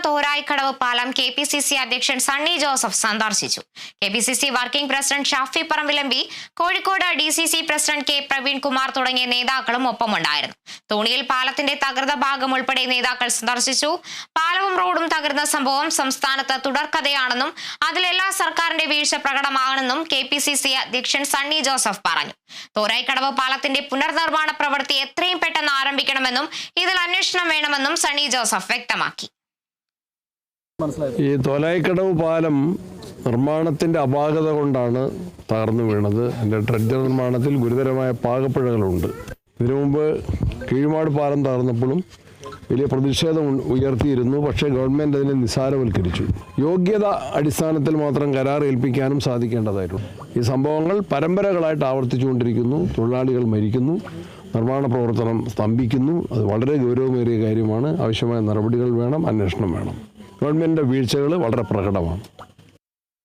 തോരായിക്കടവ് പാലം KPCC അധ്യക്ഷൻ സണ്ണി ജോസഫ് സന്ദർശിച്ചു. KPCC working president Shafi Parambil, Kozhikode DCC president K Praveen Kumar തുടങ്ങിയ നേതാക്കളും ഒപ്പമുണ്ടായിരുന്നു. തോണിയിൽ പാലത്തിന്റെ തകർന്ന ഭാഗം ഉൾപ്പെടെ നേതാക്കൾ സന്ദർശിച്ചു. പാലവും റോഡും തകർന്ന സംഭവം സംസ്ഥാനത്ത് തുടർക്കഥയാണെന്നും അതിലെല്ലാ സർക്കാരിന്റെ വീഴ്ച പ്രകടമാണെന്നും KPCC അധ്യക്ഷൻ സണ്ണി ജോസഫ് പറഞ്ഞു. തോരായിക്കടവ് പാലത്തിന്റെ പുനർനിർമ്മാണ പ്രവൃത്തി എത്രയും പെട്ടെന്ന് ആരംഭിക്കണമെന്നും ഇതിൽ അന്വേഷണം വേണമെന്നും സണ്ണി ജോസഫ് വ്യക്തമാക്കി. ഈ തോലായിക്കടവ് പാലം നിർമ്മാണത്തിന്റെ അപാകത കൊണ്ടാണ് തകർന്നു വീണത്. അതിന്റെ ഡ്രഡ്ജർ നിർമ്മാണത്തിൽ ഗുരുതരമായ പാകപ്പിഴകളുണ്ട്. ഇതിനു മുമ്പ് കീഴ്മാട് പാലം തകർന്നപ്പോഴും വലിയ പ്രതിഷേധം ഉയർത്തിയിരുന്നു. പക്ഷേ ഗവൺമെൻറ് അതിനെ നിസ്സാരവൽക്കരിച്ചു. യോഗ്യത അടിസ്ഥാനത്തിൽ മാത്രം കരാർ ഏൽപ്പിക്കാനും സാധിക്കേണ്ടതായിട്ടുണ്ട്. ഈ സംഭവങ്ങൾ പരമ്പരകളായിട്ട് ആവർത്തിച്ചുകൊണ്ടിരിക്കുന്നു. തൊഴിലാളികൾ മരിക്കുന്നു, നിർമ്മാണ പ്രവർത്തനം സ്തംഭിക്കുന്നു. അത് വളരെ ഗൗരവമേറിയ കാര്യമാണ്. ആവശ്യമായ നടപടികൾ വേണം, അന്വേഷണം വേണം. ഗവൺമെൻറ്റിൻ്റെ വീഴ്ചകൾ വളരെ പ്രകടമാണ്.